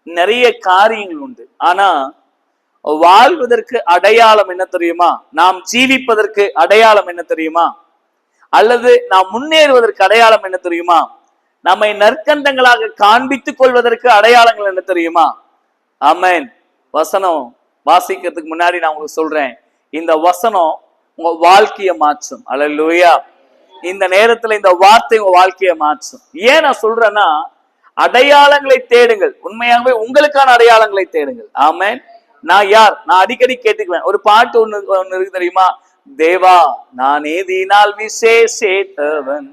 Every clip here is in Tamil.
நிறைய காரியங்கள் உண்டு. ஆனா வாழ்வதற்கு அடையாளம் என்ன தெரியுமா? நாம் ஜீவிப்பதற்கு அடையாளம் என்ன தெரியுமா? அல்லது நாம் முன்னேறுவதற்கு அடையாளம் என்ன தெரியுமா? நம்மை நற்கண்டங்களாக காண்பித்துக் கொள்வதற்கு அடையாளங்கள் என்ன தெரியுமா? ஆமென். வசனம் வாசிக்கிறதுக்கு முன்னாடி நான் உங்களுக்கு சொல்றேன், இந்த வசனம் உங்க வாழ்க்கையை மாற்றும். அல்லேலூயா. இந்த நேரத்துல இந்த வார்த்தை உங்க வாழ்க்கையை மாற்றும். ஏன் நான் சொல்றேன்னா, அடையாளங்களை தேடுங்கள். உண்மையாகவே உங்களுக்கான அடையாளங்களை தேடுங்கள். ஆமென். நான் யார்? நான் அடிக்கடி கேட்டுக்குவேன். ஒரு பாட்டு ஒண்ணு இருக்கு தெரியுமா? தேவா நான் ஏதினால் விசேஷேத்தவன்,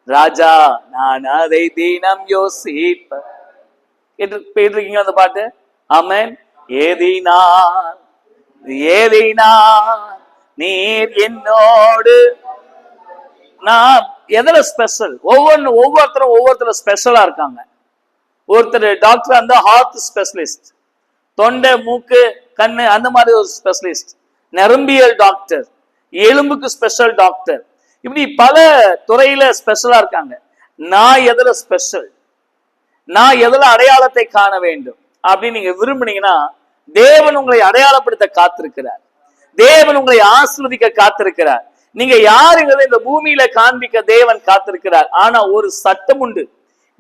ராஜா நான் அதை தினம் யோசிப்ப. கேட்டிருக்கீங்க அந்த பாட்டு? ஆமென். ஏதினால் நீர் என்னோடு. நான் எதுல ஸ்பெஷல்? ஒவ்வொருத்தரும் ஸ்பெஷலா இருக்காங்க. ஒருத்தர் டாக்டர் அந்த ஹார்ட் ஸ்பெஷலிஸ்ட், தொண்டை மூக்கு கண்ணு அந்த மாதிரி ஒரு ஸ்பெஷலிஸ்ட், நரம்பியல் டாக்டர், எலும்புக்கு ஸ்பெஷல் டாக்டர், இப்படி பல துறையில ஸ்பெஷலா இருக்காங்க. நான் எதுல ஸ்பெஷல்? நான் எதுல அடையாளத்தை காண வேண்டும் அப்படின்னு நீங்க விரும்புனீங்கன்னா, தேவன் உங்களை அடையாளப்படுத்த காத்திருக்கிறார். தேவன் உங்களை ஆசீர்வதிக்க காத்திருக்கிறார். நீங்க யாருங்கிறத இந்த பூமியில காண்பிக்க தேவன் காத்திருக்கிறார். ஆனா ஒரு சட்டம் உண்டு,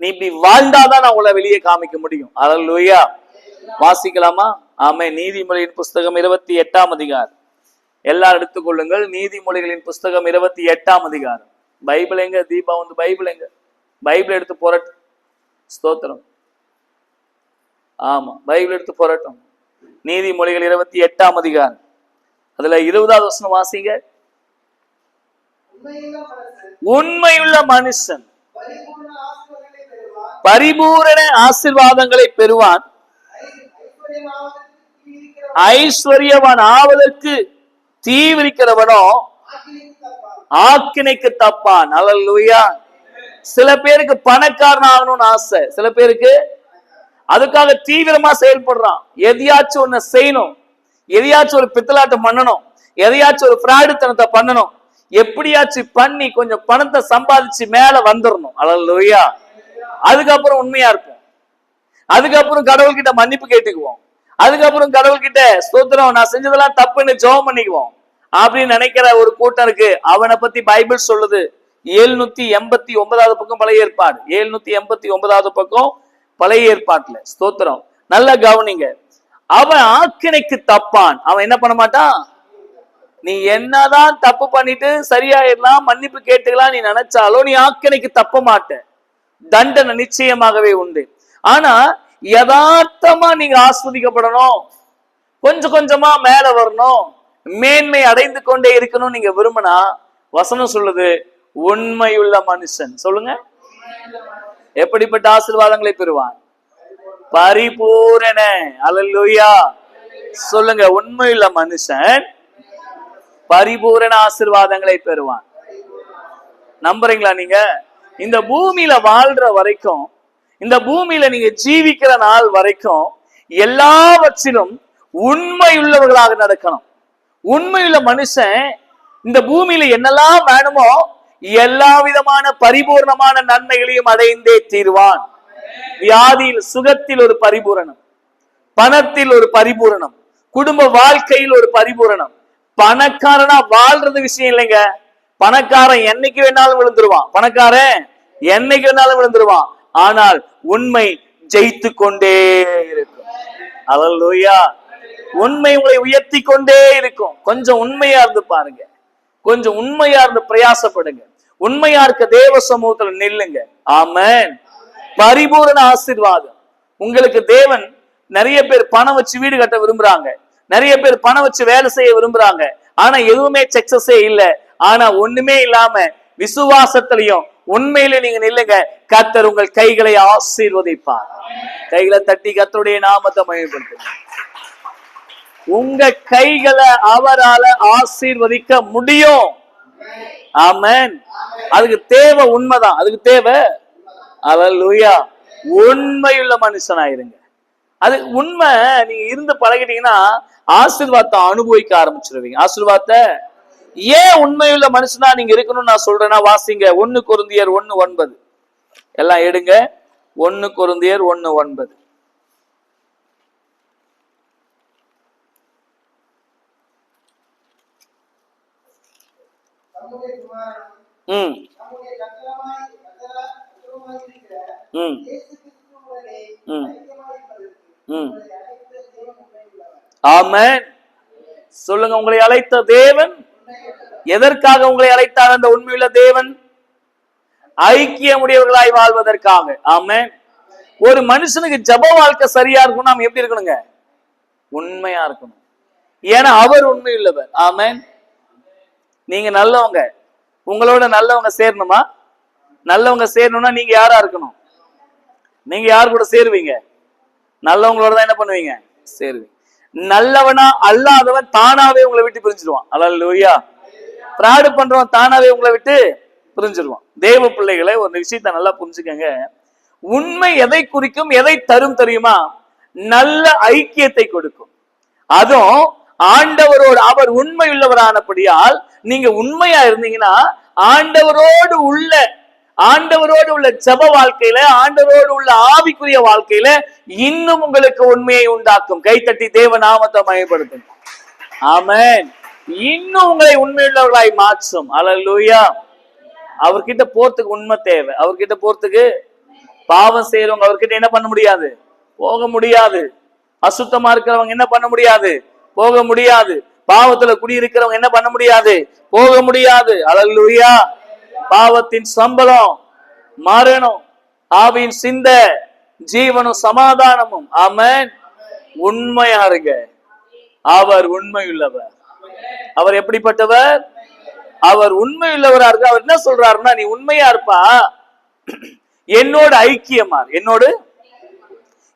நீ இப்படி வாழ்ந்தாதான் நான் உங்களை வெளியே காமிக்க முடியும். அல்லேலூயா. வாசிக்கலாமா? ஆமென். நீதிமொழியின் புஸ்தகம் 28ஆம் அதிகாரம். எல்லாரும் எடுத்துக்கொள்ளுங்கள். நீதிமொழிகளின் புஸ்தகம் 28ஆம் அதிகாரம். பைபிள் எங்க? தீபா வந்து பைபிள் எங்க? பைபிள் எடுத்து போறட்டும். ஸ்தோத்திரம். ஆமா, பைபிள் எடுத்து போறட்டும். நீதிமொழிகள் 28ஆம் அதிகாரம், அதுல 20வது வசனம் வாசிங்க. உண்மையுள்ள மனுஷன் பரிபூரண ஆசீர்வாதங்களை பெறுவான், ஐஸ்வர்யவான் ஆவதற்கு தீவிரிக்கிறவனோ ஆக்கினைக்கு தப்பான். அல்லேலூயா. சில பேருக்கு பணக்காரன் ஆகணும்னு ஆசை, சில பேருக்கு அதுக்காக தீவிரமா செயல்படுறான். எதையாச்சும் ஒண்ணு செய்யணும், எதையாச்சும் ஒரு பித்தலாட்டம் பண்ணணும், எதையாச்சும் ஒரு பிராடுத்தனத்தை பண்ணணும், எப்படியாச்சும் பண்ணி கொஞ்சம் பணத்தை சம்பாதிச்சு மேல வந்துடணும். அல்லேலூயா. அதுக்கப்புறம் உண்மையா இருப்போம். அதுக்கப்புறம் கடவுள்கிட்ட மன்னிப்பு கேட்டுக்குவோம். அதுக்கப்புறம் கடவுள்கிட்ட ஸ்தோத்திரம், நான் செஞ்சதெல்லாம் தப்புன்னு ஜெபம் பண்ணிக்குவோம் அப்படின்னு நினைக்கிற ஒரு கூட்டம் இருக்கு. அவனை பத்தி பைபிள் சொல்லுது. 789வது பக்கம் பழைய ஏற்பாடு, 789வது பக்கம் பழைய ஏற்பாட்டுல. ஸ்தோத்திரம். நல்ல கவனிங்க. அவன் ஆக்கினைக்கு தப்பான். அவன் என்ன பண்ண மாட்டான்? நீ என்னதான் தப்பு பண்ணிட்டு சரியாயிடலாம், மன்னிப்பு கேட்டுக்கலாம் நீ நினைச்சாலும் நீ ஆக்கினைக்கு தப்ப மாட்ட. தண்டனை நிச்சயமாகவே உண்டு. ஆனா யதார்த்தமா நீங்க ஆஸ்வதிக்கப்படணும், கொஞ்சம் கொஞ்சமா மேல வரணும், மேன்மை அடைந்து கொண்டே இருக்கணும் நீங்க விரும்பினா, வசனம் சொல்லுது உண்மையுள்ள மனுஷன். சொல்லுங்க, எப்படிப்பட்ட ஆசீர்வாதங்களை பெறுவான்? பரிபூரண. அல்லேலூயா. சொல்லுங்க, உண்மையுள்ள மனுஷன் பரிபூரண ஆசீர்வாதங்களை பெறுவான். நம்புறீங்களா? நீங்க இந்த பூமியில வாழ்ற வரைக்கும், இந்த பூமியில நீங்க ஜீவிக்கிற நாள் வரைக்கும் எல்லாவற்றிலும் உண்மையுள்ளவர்களாக நடக்கணும். உண்மையுள்ள மனுஷன் இந்த பூமியில என்னெல்லாம் வேணுமோ எல்லா விதமான பரிபூர்ணமான நன்மைகளையும் அடைந்தே தீர்வான். வியாதியில் சுகத்தில் ஒரு பரிபூரணம், பணத்தில் ஒரு பரிபூரணம், குடும்ப வாழ்க்கையில் ஒரு பரிபூரணம். பணக்காரனா வாழ்றது விஷயம் இல்லைங்க. பணக்காரன் என்னைக்கு வேணாலும் விழுந்துருவான், பணக்காரன் என்னைக்கு வேணாலும் விழுந்துருவான். ஆனால் உண்மை ஜெயித்து கொண்டே இருக்கும். அல்லேலூயா. உண்மை உங்களை உயர்த்தி கொண்டே இருக்கும். கொஞ்சம் உண்மையா இருந்து பாருங்க, கொஞ்சம் உண்மையா இருந்து பிரயாசப்படுங்க, உண்மையா இருக்க தேவ சமூகத்துல நில்லுங்க. ஆமென். பரிபூரண ஆசீர்வாதம் உங்களுக்கு தேவன். நிறைய பேர் பணம் வச்சு வீடு கட்ட விரும்புறாங்க, நிறைய பேர் பணம் வச்சு வேலை செய்ய விரும்புறாங்க. ஆனா எதுவுமே சக்சஸே இல்ல. ஆனா ஒண்ணுமே இல்லாம விசுவாசத்திலையும் உண்மையில நீங்க நில்லுங்க. கர்த்தர் உங்கள் கைகளை ஆசீர்வதிப்பார். கைகளை தட்டி கர்த்தருடைய நாமத்தை மகிமைப்படுத்துங்க. உங்க கைகளை அவரால ஆசீர்வதிக்க முடியும். ஆமென். அதுக்கு தேவை உண்மைதான், அதுக்கு தேவை அல்லேலூயா உண்மையுள்ள மனுஷனாயிருங்க. அது உண்மை. நீங்க இருந்து பழகிட்டீங்கன்னா ஆசீர்வாதத்தை அனுபவிக்க ஆரம்பிச்சிருவீங்க. ஆசீர்வாதத்தை ஏன் உண்மையுள்ள மனுஷனா நீங்க இருக்கணும்னு நான் சொல்றேன்னா, வாசிங்க 1 கொரிந்தியர் 1:9. எல்லாம் எடுங்க. 1 கொரிந்தியர் 1:9. ம் ம் ம் ம் ஆமென். சொல்லுங்க, உங்களை அழைத்த தேவன் எதற்காக உங்களை அழைத்தார்? அந்த உண்மையுள்ள தேவன் ஐக்கியமுடையவர்களாய் வாழ்வதற்காக. ஆமென். ஒரு மனுஷனுக்கு ஜப வாழ்க்கை சரியா இருக்கணும், நாம் எப்படி இருக்கணுங்க? உண்மையா இருக்கணும். ஏன்னா அவர் உண்மையுள்ளவர். ஆமென். நீங்க நல்லவங்க, உங்களோட நல்லவங்க சேரணுமா? நல்லவங்க சேரணும்னா நீங்க யாரா இருக்கணும்? நீங்க யார் கூட சேருவீங்க? நல்லவங்களோட தான் என்ன பண்ணுவீங்க? சேருவீங்க. நல்லவனா அல்லாதவன் தானாவே உங்களை விட்டு பிரிஞ்சிருவான். அல்லேலூயா. பிராடு பண்றவன் தானாவே உங்களை விட்டு பிரிஞ்சிருவான். தேவ பிள்ளைகளை ஒரு விஷயத்தை நல்லா புரிஞ்சுக்கங்க. உண்மை எதை குறிக்கும், எதை தரும் தெரியுமா? நல்ல ஐக்கியத்தை கொடுக்கும். அதுவும் ஆண்டவரோடு, அவர் உண்மை உள்ளவரானபடியால் நீங்க உண்மையா இருந்தீங்கன்னா ஆண்டவரோடு உள்ள ஜப வாழ்க்கையில, ஆண்டவரோடு உள்ள ஆவிக்குரிய வாழ்க்கையில இன்னும் உங்களுக்கு உண்மையை உண்டாக்கும். கைத்தட்டி தேவ நாமத்தை மகிமைப்படுத்தும். ஆமென். இன்னும் உங்களை உண்மையுள்ளவர்களாய் மாற்றும். அல்லேலூயா. அவர்கிட்ட போறதுக்கு உண்மை தேவை. அவர்கிட்ட போறதுக்கு பாவம் செய்யறவங்க அவர்கிட்ட என்ன பண்ண முடியாது? போக முடியாது. அசுத்தமா இருக்கிறவங்க என்ன பண்ண முடியாது? போக முடியாது. பாவத்துல குடியிருக்கிறவங்க என்ன பண்ண முடியாது? போக முடியாது. அல்லேலூயா. பாவத்தின் சம்பளம் மரணம், ஆவியின் சிந்த ஜீவனும் சமாதானமும். ஆமென். உண்மையா இருங்க. அவர் உண்மையுள்ளவர். அவர் எப்படிப்பட்டவர்? அவர் உண்மையுள்ளவரா இருக்கு. அவர் என்ன சொல்றாருன்னா, நீ உண்மையா இருப்பா, என்னோட ஐக்கியமா,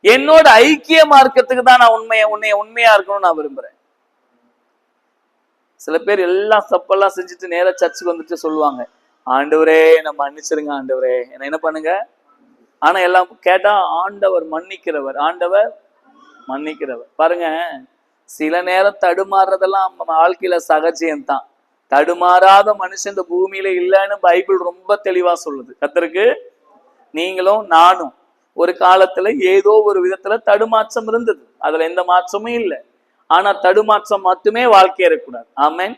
என்னோட ஐக்கியமா இருக்கிறதுக்கு தான் நான் உன்னை உண்மையா இருக்கணும்னு நான் விரும்புறேன். சில பேர் எல்லாம் தப்பெல்லாம் செஞ்சுட்டு நேரா சர்ச்சுக்கு வந்துட்டு சொல்லுவாங்க, ஆண்டவரே என்ன மன்னிச்சிருங்க ஆண்டவரே, என்ன பண்ணுங்க. ஆனா எல்லாம் கேட்டா ஆண்டவர் மன்னிக்கிறவர், ஆண்டவர் மன்னிக்கிறவர். பாருங்க, சில நேரம் தடுமாறுறதெல்லாம் வாழ்க்கையில சகஜம்தான். தடுமாறாத மனுஷன் இந்த பூமியில இல்லைன்னு பைபிள் ரொம்ப தெளிவா சொல்லுது. கர்த்தருக்கு நீங்களும் நானும் ஒரு காலத்துல ஏதோ ஒரு விதத்துல தடுமாற்றம் இருந்தது. அதுல எந்த மாற்றமும் இல்லை. ஆனா தடுமாற்றம் மட்டுமே வாழ்க்கை இருக்கக்கூடாது. ஆமென்.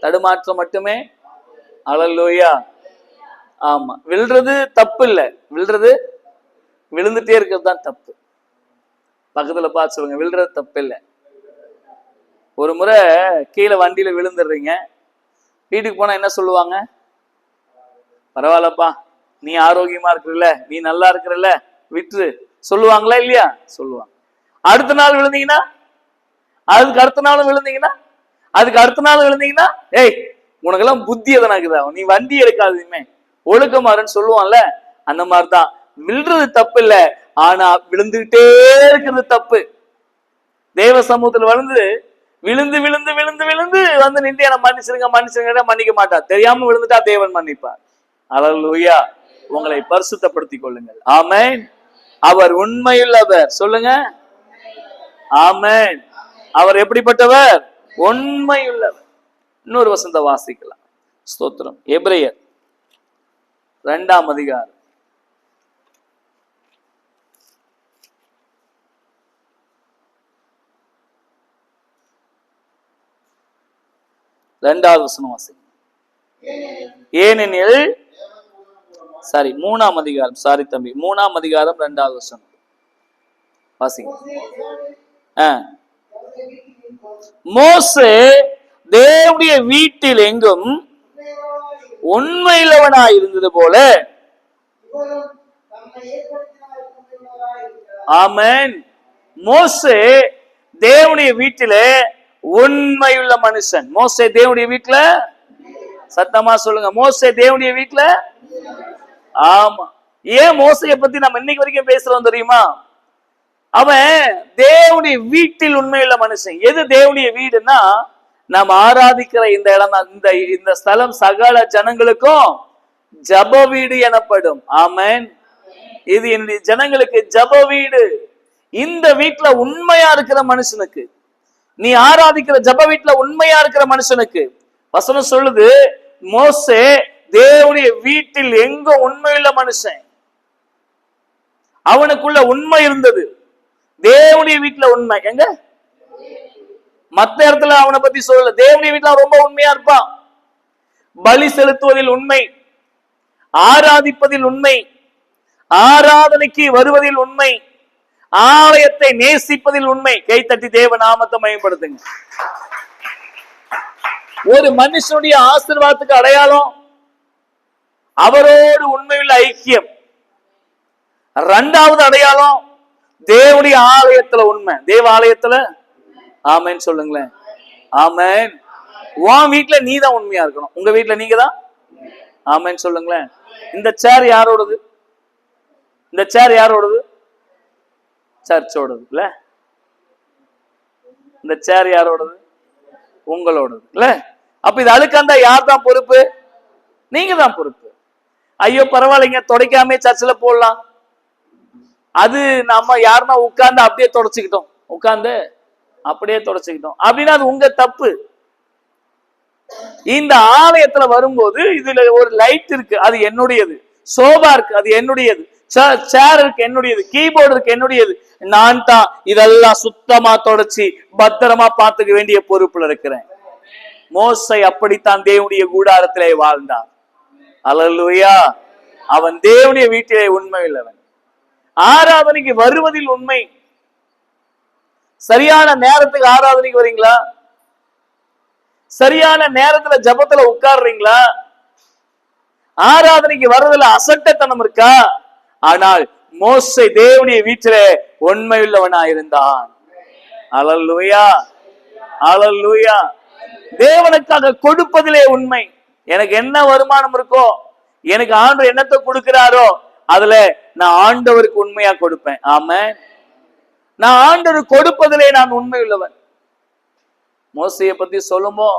தடுமாற்றம் மட்டுமே. அல்லேலூயா. ஆமா, விழுறது தப்பு இல்லை. விழுந்துட்டே இருக்கிறது தான் தப்பு. பக்கத்துல பார்த்து சொல்லுங்க, விழுறது தப்பு இல்லை. ஒரு முறை கீழே வண்டியில விழுந்துடுறீங்க, வீட்டுக்கு போனா என்ன சொல்லுவாங்க? பரவாயில்லப்பா, நீ ஆரோக்கியமா இருக்கிறல்ல, நீ நல்லா இருக்கிறல்ல, விட்டுரு சொல்லுவாங்களா இல்லையா? சொல்லுவாங்க. அடுத்த நாள் விழுந்தீங்கன்னா, அதுக்கு அடுத்த நாளும் விழுந்தீங்கன்னா, ஏய் உனக்கெல்லாம் புத்தி எதனாக்குதா, நீ வண்டி எடுக்காதுமே, ஒழுக்கமாறுன்னு சொல்லுவான்ல. அந்த மாதிரிதான் விழுறது தப்பு இல்ல, ஆனா விழுந்துகிட்டே இருக்கிறது தப்பு. தேவ சமூகத்துல விழுந்து வந்து நின்று என்ன மன்னிச்சிருங்க மன்னிக்க மாட்டார். தெரியாம விழுந்துட்டா தேவன் மன்னிப்பார். அல்லேலூயா. உங்களை பரிசுத்தப்படுத்திக் கொள்ளுங்கள். ஆமென். அவர் உண்மையுள்ளவர். சொல்லுங்க. ஆமென். அவர் எப்படிப்பட்டவர்? உண்மையுள்ளவர். இன்னொரு வசனத்தை வாசிக்கலாம். ஸ்தோத்திரம். எபிரேயர் 2ஆம் அதிகாரம் 2வது வசனம் வாசி. ஏனெனில் 3ஆம் அதிகாரம் 3ஆம் அதிகாரம் 2வது வசனம் வாசிங்க. மோசே தேவனுடைய வீட்டில் எங்கும் உண்மையுள்ளவனாய் இருந்தது போல, ஆமென், மோசே தேவனுடைய வீட்டிலே உண்மையுள்ள மனுஷன். மோசே தேவனுடைய வீட்டுல, சத்தமா சொல்லுங்க, மோசே தேவனுடைய வீட்டுல. ஆமா. ஏன் மோசையை பத்தி நம்ம இன்னைக்கு வரைக்கும் பேசுறோம் தெரியுமா? அவன் தேவனுடைய வீட்டில் உண்மையுள்ள மனுஷன். எது தேவனுடைய வீடுன்னா, நாம் ஆராதிக்கிற இந்த இடம், இந்த ஸ்தலம் சகல ஜனங்களுக்கும் ஜப வீடு எனப்படும். ஆமென். இது என்னுடைய ஜனங்களுக்கு ஜப வீடு. இந்த வீட்டுல உண்மையா இருக்கிற மனுஷனுக்கு, நீ ஆராதிக்கிற ஜப வீட்டுல உண்மையா இருக்கிற மனுஷனுக்கு வசனம் சொல்லுது, மோசே தேவனுடைய வீட்டில் எங்க உண்மையுள்ள மனுஷன், அவனுக்குள்ள உண்மை இருந்தது. தேவனுடைய வீட்டுல உண்மை எங்க? மத்த இடத்துல அவனை பத்தி சொல்லல. தேவனுடைய வீட்டுல ரொம்ப உண்மையா இருப்பான். பலி செலுத்துவதில் உண்மை, ஆராதிப்பதில் உண்மை, ஆராதனைக்கு வருவதில் உண்மை, ஆலயத்தை நேசிப்பதில் உண்மை. கைத்தட்டி தேவ நாமத்தை மகிமைப்படுத்துங்க. ஒரு மனுஷனுடைய ஆசீர்வாதத்துக்கு அடையாளம் அவரோடு உண்மையுள்ள ஐக்கியம். இரண்டாவது அடையாளம் தேவனுடைய ஆலயத்துல உண்மை. தேவ ஆலயத்துல ஆமென் சொல்லுங்களேன். ஆமென். உன் வீட்டுல நீ தான் உண்மையா இருக்கணும். உங்க வீட்டுல நீங்க தான் ஆமென் சொல்லுங்களேன். இந்த சேர் யாரோடது? இந்த சேர் யாரோடது? சர்ச்சோடது இல்ல. இந்த சேர் யாரோடது? உங்களோடது இல்ல. அப்ப இது அழுக்காந்தா யார் தான் பொறுப்பு? நீங்க தான் பொறுப்பு. ஐயோ பரவாயில்லைங்க, தொடக்காமே சர்ச்சில் போடலாம். அது நம்ம யாருன்னா உட்கார்ந்து அப்படியே தொடச்சுக்கிட்டோம், உட்கார்ந்து அப்படியே தொடச்சுக்கிட்டோம் அப்படின்னா அது உங்க தப்பு. இந்த ஆலயத்துல வரும்போது இதுல ஒரு லைட் இருக்கு, அது என்னுடையது. சோபா இருக்கு, அது என்னுடையது. சேர் இருக்கு, என்னுடையது. கீபோர்டு இருக்கு, என்னுடையது. நான் தான் இதெல்லாம் சுத்தமா தொடச்சி பத்திரமா பார்த்துக்க வேண்டிய பொறுப்புல இருக்கிறேன். மோசே அப்படித்தான் தேவனுடைய கூடாரத்திலே வாழ்ந்தான். அல்லேலூயா. அவன் தேவனுடைய வீட்டிலே உண்மை உள்ளவன். ஆராதனைக்கு வருவதில் உண்மை. சரியான நேரத்துக்கு ஆராதனைக்கு வரீங்களா? சரியான நேரத்துல ஜபத்துல உட்கார்றீங்களா? ஆராதனைக்கு வர்றதுல அசட்டத்தனம் இருக்கா? ஆனால் மோசே தேவனுடைய வீட்டிலே உண்மை உள்ளவனா இருந்தான். அல்லேலூயா, அல்லேலூயா. தேவனுக்காக கொடுப்பதிலே உண்மை. எனக்கு என்ன வருமானம் இருக்கோ, எனக்கு ஆண்டவர் என்னத்தை கொடுக்கிறாரோ அதுல நான் ஆண்டவருக்கு உண்மையா கொடுப்பேன். ஆமென். நான் ஆண்டவர் கொடுப்பதிலே நான் உண்மை உள்ளவன். மோசையை பத்தி சொல்லுமோ,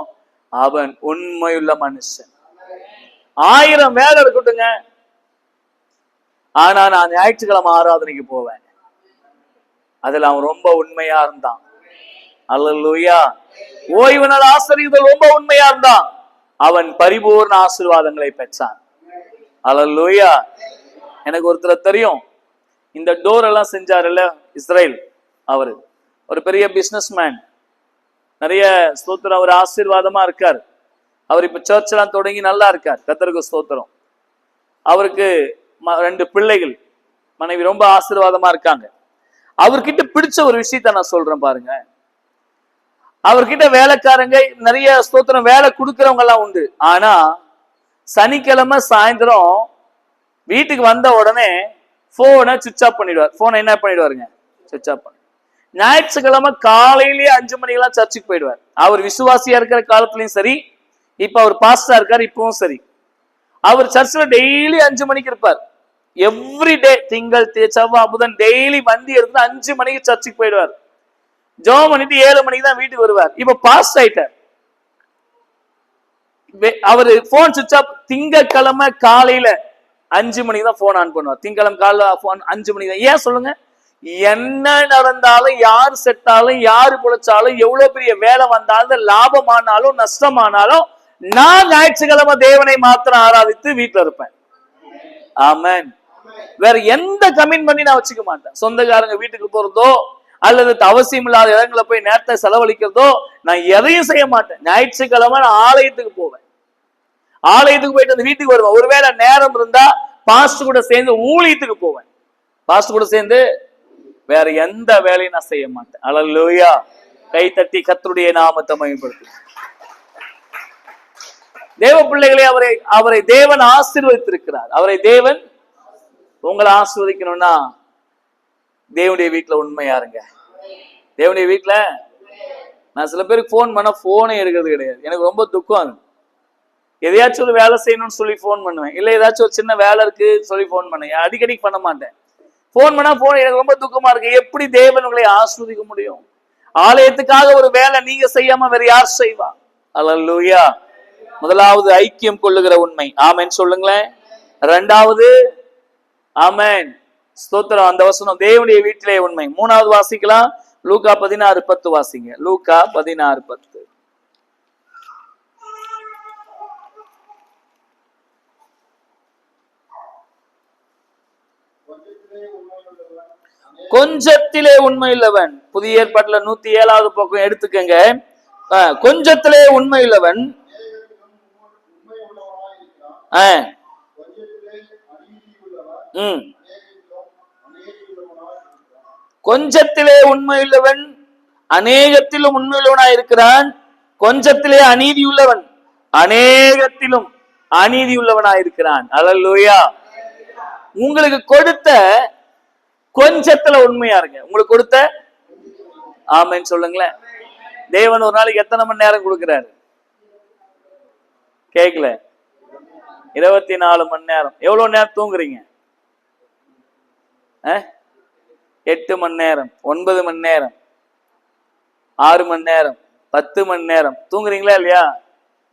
அவன் உண்மையுள்ள மனுஷன். 1000 வேலை இருக்கட்டுங்க, ஆனா நான் ஞாயிற்றுக்கிழமை ஆராதனைக்கு போவேன். அதுல அவன் ரொம்ப உண்மையா இருந்தான். அல்லேலூயா. ஓய்வு நாள் ஆசரியுதல் ரொம்ப உண்மையா இருந்தான். அவன் பரிபூர்ண ஆசீர்வாதங்களை பெற்றான். அல்லேலூயா. எனக்கு ஒருத்தர் தெரியும், இந்த டோர் எல்லாம் செஞ்சாருல்ல இஸ்ரேல், அவரு ஒரு பெரிய பிசினஸ் மேன். நிறைய ஸ்தோத்திரம், அவர் ஆசீர்வாதமா இருக்கார். அவர் இப்ப சர்ச் எல்லாம் தொடங்கி நல்லா இருக்கார். கர்த்தருக்கு ஸ்தோத்திரம். அவருக்கு 2 பிள்ளைகள், மனைவி ரொம்ப ஆசீர்வாதமா இருக்காங்க. அவர்கிட்ட பிடிச்ச ஒரு விஷயத்த நான் சொல்றேன் பாருங்க. அவர்கிட்ட வேலைக்காரங்க நிறைய ஸ்தோத்திரம் வேலை கொடுக்கறவங்க எல்லாம் உண்டு. ஆனா சனிக்கிழமை சாயந்தரம் வீட்டுக்கு வந்த உடனே போனை சுவிட்ச் ஆஃப் பண்ணிடுவார். போனை என்ன பண்ணிடுவாருங்க? சுவிட்ச் ஆஃப் பண்ணி. ஞாயிற்றுக்கிழமை காலையிலேயே 5 மணிக்கெல்லாம் சர்ச்சுக்கு போயிடுவார். அவர் விசுவாசியா இருக்கிற காலத்திலயும் சரி, இப்ப அவர் பாஸ்டரா இருக்காரு இப்பவும் சரி, அவர் சர்ச்சில் டெய்லி 5 மணிக்கு இருப்பார். எவ்ரி டே, திங்கள் செவ்வாய் புதன் டெய்லி வண்டி எடுத்து 5 மணிக்கு சர்ச்சுக்கு போயிடுவார். ஜெபம் பண்ணிட்டு 7 மணிக்கு தான் வீட்டுக்கு வருவார். இப்ப பாஸ்ட் ஆயிட்டார். அவரு போன் சுவிட்ச் ஆஃப். திங்கக்கிழமை காலையில 5 மணிக்கு தான் போன் ஆன் பண்ணுவார். திங்கக்கிழமை காலையில போன் 5 மணிக்கு தான். ஏன் சொல்லுங்க? என்ன நடந்தாலும், யாரு செத்தாலும், யாரு பொழைச்சாலும், எவ்வளவு பெரிய வேலை வந்தாலும், லாபமானாலும் நஷ்டமானாலும், நான் ஞாயிற்றுக்கிழமை தேவனை மாத்திரம் ஆராதித்து வீட்டுல இருப்பேன். ஆமென். வேற எந்த கமிட்மெண்ட் நான் வச்சுக்க மாட்டேன். சொந்தக்காரங்க வீட்டுக்கு போறதோ அல்லது அவசியம் இல்லாத இடங்களை போய் நேரத்தை செலவழிக்கிறதோ நான் எதையும் செய்ய மாட்டேன். ஞாயிற்றுக்கிழமை நான் ஆலயத்துக்கு போவேன். ஆலயத்துக்கு போயிட்டு அந்த வீட்டுக்கு வருவேன். ஒருவேளை நேரம் இருந்தா பாஸ்டர் கூட சேர்ந்து ஊழியத்துக்கு போவேன். பாஸ்டர் கூட சேர்ந்து வேற எந்த வேலையும் நான் செய்ய மாட்டேன். அல்லேலூயா. கை தட்டி கர்த்தருடைய நாமத்தை மகிமைப்படுத்து. தேவ பிள்ளைகளே, அவரை தேவன் ஆசீர்வதித்திருக்கிறார். அவரை தேவன் உங்களை ஆசீர்வதிக்கணும்னா தேவனுடைய வீட்டுல உண்மையா இருங்க. தேவனுடைய வீட்டுல நான் சில பேருக்கு போன் பண்ண போனே எடுக்கிறது கிடையாது. எனக்கு ரொம்ப துக்கம். எதையாச்சும் ஒரு வேலை செய்யணும்னு சொல்லி போன் பண்ணுவேன், இல்ல ஏதாச்சும் ஒரு சின்ன வேலை இருக்கு சொல்லி போன் பண்ணேன். அடிக்கடி பண்ண மாட்டேன். போன் பண்ணா போன் எனக்கு ரொம்ப துக்கமா இருக்கு. எப்படி தேவன் உங்களை ஆசீர்வதிக்க முடியும்? ஆலயத்துக்காக ஒரு வேலை நீங்க செய்யாம வேற யார் செய்வா? அல்லேலூயா. முதலாவது ஐக்கியம் கொள்ளுகிற உண்மை. ஆமென் சொல்லுங்களேன். 2வது ஆமென் ஸ்தோத்திரம், அந்த வசனம் தேவனுடைய வீட்டிலே உண்மை. 3வது வாசிக்கலாம். லூக்கா 16:10 வாசிங்க. லூக்கா 16:10. கொஞ்சத்திலே உண்மையுள்ளவன். புதிய ஏற்பாட்டுல 107வது பக்கம் எடுத்துக்கங்க. கொஞ்சத்திலே உண்மையுள்ளவன் கொஞ்சத்திலே உண்மையுள்ளவன் அநேகத்திலும் உண்மையுள்ளவனாயிருக்கிறான், கொஞ்சத்திலே அநீதியுள்ளவன் அநேகத்திலும் அநீதியுள்ளவனாயிருக்கிறான். அல்லேலூயா. உங்களுக்கு கொடுத்த கொஞ்சத்துல உண்மையா இருங்க. உங்களுக்கு கொடுத்த ஆமென் சொல்லுங்களேன். தேவன் ஒரு நாளைக்கு எத்தனை மணி நேரம் கொடுக்கிறாரு? கேட்கல. 24 மணி நேரம். எவ்வளவு நேரம் தூங்குறீங்க? 8 மணி நேரம், 9 மணி நேரம், 6 மணி நேரம், 10 மணி நேரம் தூங்குறீங்களா இல்லையா?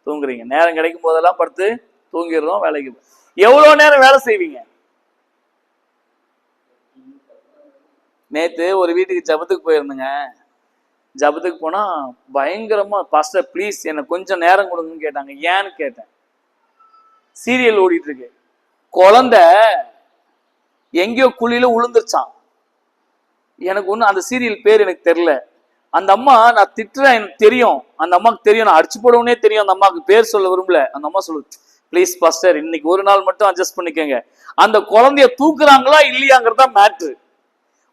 தூங்குறீங்க. நேரம் கிடைக்கும் போதெல்லாம் படுத்து தூங்கிடுறோம். வேலைக்கு எவ்வளவு நேரம் வேலை செய்வீங்க? நேத்து ஒரு வீட்டுக்கு ஜபத்துக்கு போயிருந்தேங்க. ஜபத்துக்கு போனா பயங்கரமா, பாஸ்டர் ப்ளீஸ் என்ன கொஞ்சம் நேரம் கொடுங்கன்னு கேட்டாங்க. ஏன்னு கேட்டேன். சீரியல் ஓடிட்டு இருக்கு. குழந்தை எங்கேயோ குழியில உளுந்துருச்சான். எனக்கு ஒண்ணு அந்த சீரியல் பேர் எனக்கு தெரியல. அந்த அம்மா, நான் திட்டுறேன் எனக்கு தெரியும், அந்த அம்மாவுக்கு தெரியும், நான் அடிச்சு போடவுனே தெரியும். அந்த அம்மாவுக்கு பேர் சொல்ல விரும்பல. அந்த அம்மா சொல்லு, ப்ளீஸ் பாஸ்டர் இன்னைக்கு ஒரு நாள் மட்டும் அட்ஜஸ்ட் பண்ணிக்கோங்க. அந்த குழந்தைய தூக்குறாங்களா இல்லையாங்கிறதா மேட்ரு.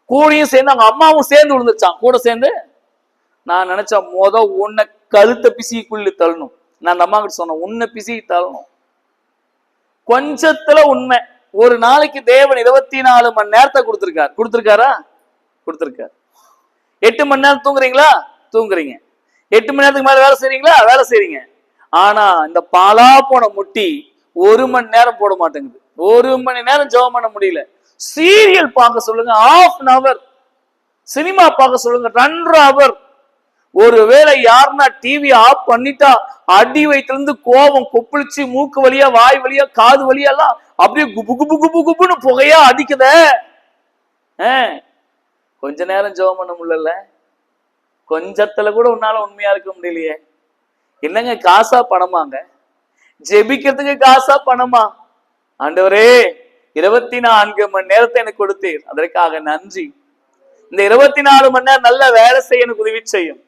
கூடையும் சேர்ந்து அவங்க அம்மாவும் சேர்ந்து விழுந்துருச்சான் கூட சேர்ந்து. நான் நினைச்சேன் உன்னை கழுத்தை பிசிக்குள்ளி தள்ளணும். நான் அந்த அம்மா கிட்ட சொன்னேன், உன்னை பிசி தள்ளணும். கொஞ்சத்துல உண்மை. ஒரு நாளைக்கு தேவன் 24 மணி நேரத்தை கொடுத்திருக்காரா? கொடுத்திருக்காரு. 8 மணி நேரம் தூங்குறீங்களா? தூங்குறீங்க. 8 மணி நேரத்துக்கு மேல வேலை செய்றீங்களா? வேலை செய்றீங்க. ஆனா இந்த பாலா போன முட்டி 1 மணி நேரம் போட மாட்டேங்குது. 1 மணி நேரம் ஜெபம் பண்ண முடியல. சீரியல் பார்க்க சொல்லுங்க, 1/2 hour. சினிமா பார்க்க சொல்லுங்க, 2 hour. ஒருவேளை யாருன்னா டிவி ஆஃப் பண்ணிட்டா அடி வயிற்றிலிருந்து கோபம் கொப்பளிச்சு மூக்கு வழியா, வாய் வழியா, காது வழியெல்லாம் அப்படியே குபு குபு குபு குபுன்னு புகையா அடிக்குத. கொஞ்ச நேரம் ஜெபம் பண்ண முடியல. கொஞ்சத்துல கூட உன்னால உண்மையா இருக்க முடியலையே. என்னங்க காசா பணமாங்க? ஜெபிக்கிறதுக்கு காசா பணமா? ஆண்டவரே 24 மணி நேரத்தை எனக்கு கொடுத்தீர், அதற்காக நன்றி. இந்த 24 மணி நேரம் நல்ல வேலை செய்ய எனக்கு உதவி செய்யும்.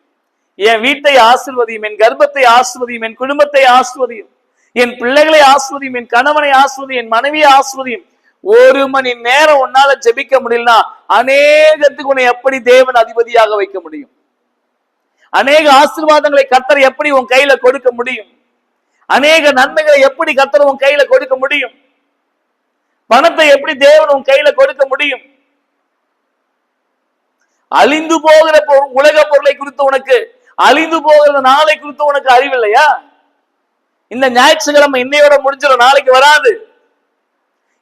என் வீட்டை ஆசிர்வதியும், என் கர்ப்பத்தை ஆசிர்வதியும், என் குடும்பத்தை ஆசிர்வதியும், என் பிள்ளைகளை ஆசிர்வதியும், என் கணவனை ஆசிர்வதியும், என் மனைவியை ஆசிர்வதியும். 1 மணி நேரம் உன்னால ஜெபிக்க முடியலனா அநேகத்துக்கு உன்னை எப்படி தேவன் அதிபதியாக வைக்க முடியும்? அநேக ஆசீர்வாதங்களை கர்த்தர் எப்படி உன் கையில கொடுக்க முடியும்? அநேக நன்மைகளை எப்படி கர்த்தர் உன் கையில கொடுக்க முடியும்? பணத்தை எப்படி தேவன் உன் கையில கொடுக்க முடியும்? அழிந்து போகிற உலக பொருளை குறித்து உனக்கு, அழிந்து போகிற நாளை குறித்து உனக்கு அறிவில்லையா? இந்த ஞாயிற்றுக்கிழமை இன்னையோட முடிஞ்சிடும், நாளைக்கு வராது.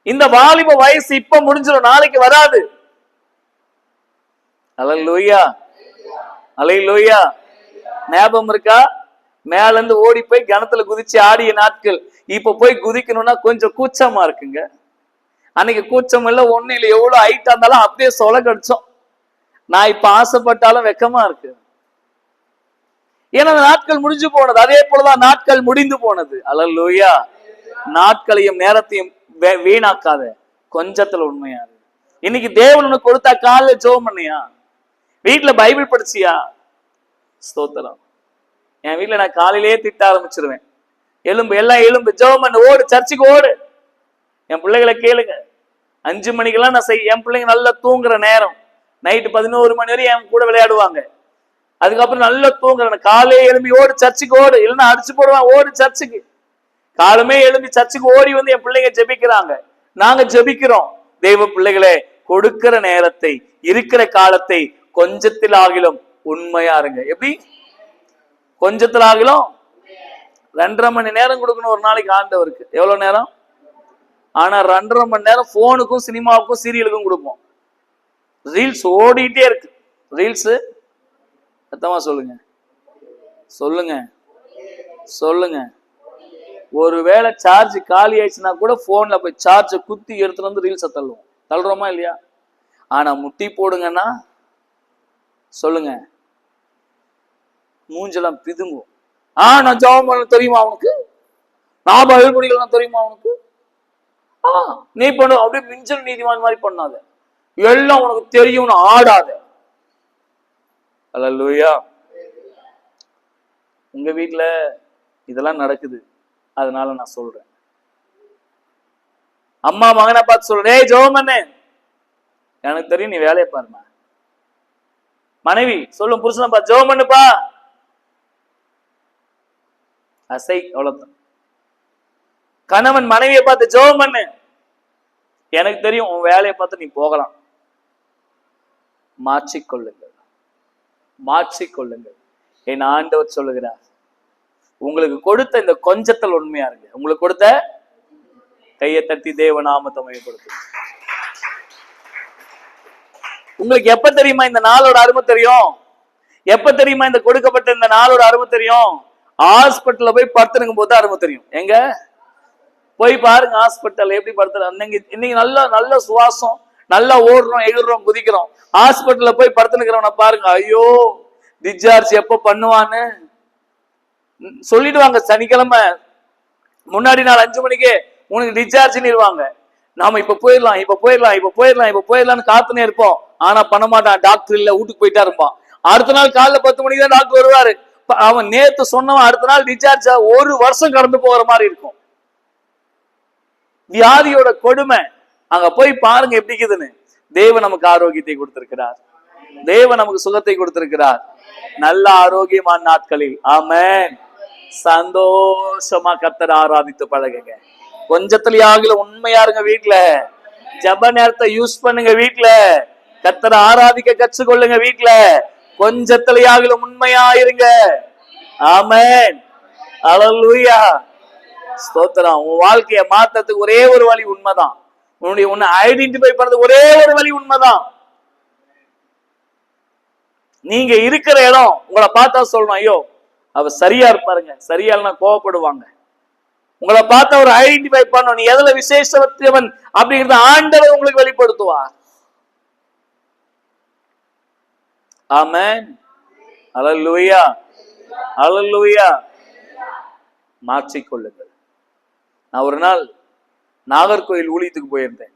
இந்த வாலிப வயசு இப்ப முடிஞ்சிடும், நாளைக்கு வராது. அல்லேலூயா, அல்லேலூயா. ஞாபகம் இருக்கா? மேல இருந்து ஓடி போய் கிணத்துல குதிச்சு ஆடிய நாட்கள் இப்ப போய் குதிக்கணும்னா கொஞ்சம் கூச்சமா இருக்குங்க. அன்னைக்கு கூச்சம் இல்ல, ஒண்ணு இல்ல. எவ்வளவு ஹைட்டா இருந்தாலும் அப்படியே சொல கடிச்சோம். நான் இப்ப ஆசைப்பட்டாலும் வெக்கமா இருக்கு. ஏன்னா நாட்கள் முடிஞ்சு போனது. அதே போலதான் நாட்கள் முடிந்து போனது. அல்லேலூயா. நாட்களையும் நேரத்தையும் வீணாக்காத. கொஞ்சத்துல உண்மையா இருக்கு. இன்னைக்கு தேவன் உனக்கு கொடுத்தா காலைல ஜெபம் பண்ணியா? வீட்டுல பைபிள் படிச்சியா? ஸ்தோத்திரம். என் வீட்டுல நான் காலையிலேயே திட்ட ஆரம்பிச்சிருவேன். எலும்பு எல்லாம் எலும்பு, ஜெபம் பண்ணு, ஓடு, சர்ச்சுக்கு ஓடு. என் பிள்ளைகளை கேளுங்க. 5 மணிக்கெல்லாம் நான் என் பிள்ளைங்க நல்லா தூங்குற நேரம். நைட்டு 11 மணி வரையும் என் கூட விளையாடுவாங்க. அதுக்கப்புறம் நல்லா தூங்குறேன். காலையே எழும்பி ஓடு, சர்ச்சுக்கு ஓடு, இல்லைன்னா அடிச்சு போடுவான், ஓடு சர்ச்சுக்கு. காலமே எழும்பி சர்ச்சுக்கு ஓடி வந்து என் பிள்ளைங்க ஜெபிக்கிறாங்க, நாங்க ஜெபிக்கிறோம். தெய்வ பிள்ளைகளே, கொடுக்கிற நேரத்தை, இருக்கிற காலத்தை கொஞ்சத்தில் ஆகிலும் உண்மையா இருங்க. எப்படி? கொஞ்சத்தில் ஆகிலும் 2.5 மணி நேரம் கொடுக்கணும் ஒரு நாளைக்கு ஆண்டவருக்கு. எவ்வளவு நேரம்? ஆனா 2.5 மணி நேரம் போனுக்கும், சினிமாவுக்கும், சீரியலுக்கும் கொடுப்போம். ரீல்ஸ் ஓடிட்டே இருக்கு. ரீல்ஸ் சத்தமா சொல்லுங்க, சொல்லுங்க, சொல்லுங்க. ஒருவேளை சார்ஜ் காலி ஆயிடுச்சுன்னா கூட போன்ல போய் சார்ஜை குத்தி எடுத்துட்டு வந்து ரீல்ஸை தள்ளுவோம். தள்ளுறோமா இல்லையா? ஆனா முட்டி போடுங்கன்னா சொல்லுங்க, மூஞ்செல்லாம் பிதுங்கும். நான் ஜெபம் பண்ண தெரியுமா அவனுக்கு? நான் பைபிள் படிக்கலாம் தெரியுமா அவனுக்கு? நீ பண்ணு. அப்படியே மிஞ்சல் நீதிமான் மாதிரி பண்ணாத. எல்லாம் உனக்கு தெரியும்னு ஆடாத. அல்லேலூயா. உங்க வீட்டுல இதெல்லாம் நடக்குது, அதனால நான் சொல்றேன். அம்மா மகனை பார்த்து சொல்றேன், ஏய் ஜெபம் பண்ணு. எனக்கு தெரியும் நீ வேலையை பாருமா. மனைவி சொல்லும் புருஷனை பார்த்து, ஜெபம் பண்ணுப்பா. அசை, அவ்வளவுதான். கணவன் மனைவியை பார்த்து, ஜெபம் பண்ணு. எனக்கு தெரியும் உன் வேலையை பார்த்து நீ போகலாம். மாற்றிக்கொள்ளுங்கள், மாற்றிக்கொள்ளுங்கள். என் ஆண்டவர் சொல்லுகிறார், உங்களுக்கு கொடுத்த இந்த கொஞ்சத்தில் உண்மையா இருக்கு. உங்களுக்கு கொடுத்த கையை தட்டி தேவநாமத்தை மையப்படுத்து. உங்களுக்கு எப்ப தெரியுமா இந்த நாளோட அருமை தெரியும்? எப்ப தெரியுமா இந்த கொடுக்கப்பட்ட இந்த நாளோட அருமை தெரியும்? ஹாஸ்பிட்டல்ல போய் படுத்துனுக்கும் போது அருமை தெரியும். எங்க போய் பாருங்க ஹாஸ்பிட்டல் எப்படி படுத்துறாங்க. இன்னைக்கு நல்ல நல்ல சுவாசம், நல்லா ஓடுறோம், எகுறோம், குதிக்கிறோம். ஹாஸ்பிட்டல்ல போய் படுத்துனுக்கிறவன பாருங்க, ஐயோ டிஸ்சார்ஜ் எப்ப பண்ணுவான்னு சொல்லிடுவாங்க. சனிக்கிழமை முன்னாடி நாள் 5 மணிக்கு உனக்கு டிஸ்சார்ஜ்னிடுவாங்க. நாம இப்ப போயிடலாம், இப்ப போயிடலாம், இப்ப போயிடலாம், இப்ப போயிடலாம்னு காத்துனே இருப்போம். ஆனா பண்ண மாட்டான். டாக்டர் இல்ல, வீட்டுக்கு போயிட்டா இருப்பான். அடுத்த நாள் காலைல 10 மணிக்கு தான் டாக்டர் வருவாரு. அவன் நேத்து சொன்னவன் அடுத்த நாள் டிஸ்சார்ஜ் 1 வருஷம் கடந்து போகிற மாதிரி இருக்கும். வியாதியோட கொடுமை அங்க போய் பாருங்க எப்படி இருக்குதுன்னு. தேவன் நமக்கு ஆரோக்கியத்தை கொடுத்திருக்கிறார், தேவன் நமக்கு சுகத்தை கொடுத்திருக்கிறார். நல்ல ஆரோக்கியமான நாட்களில் ஆமென் சந்தோஷமா கர்த்தரை ஆராதித்து பழகுங்க. கொஞ்சத்துலயாகல உண்மையா இருங்க. வீட்டுல ஜப நேரத்தை யூஸ் பண்ணுங்க. வீட்டுல கர்த்தரை ஆராதிக்க கற்றுக்கொள்ளுங்க. வீட்டுல கொஞ்சத்துலயாகல உண்மையா இருங்க. ஆமென் அல்லேலூயா ஸ்தோத்திரம். உன் வாழ்க்கைய மாத்தத்துக்கு ஒரே ஒரு வழி உண்மைதான். உன்னை ஐடென்டிஃபை பண்றது ஒரே ஒரு வழி உண்மைதான். நீங்க இருக்கிற இடம் உங்களை பார்த்தா சொல்லணும், ஐயோ அவ சரியா இருப்பாருங்க, சரியா இல்லைன்னா கோவப்படுவாங்க. உங்களை பார்த்தா ஒரு ஐடென்டிஃபை பண்ணணும், நீ எதுல விசேஷவன் அப்படிங்கறத ஆண்டவர் உங்களுக்கு வெளிப்படுத்துவார். ஆமென் அல்லேலூயா அல்லேலூயா. மாற்றிக்கொள்ளுங்கள். நான் ஒரு நாள் நாகர்கோயில் ஊழியத்துக்கு போயிருந்தேன்.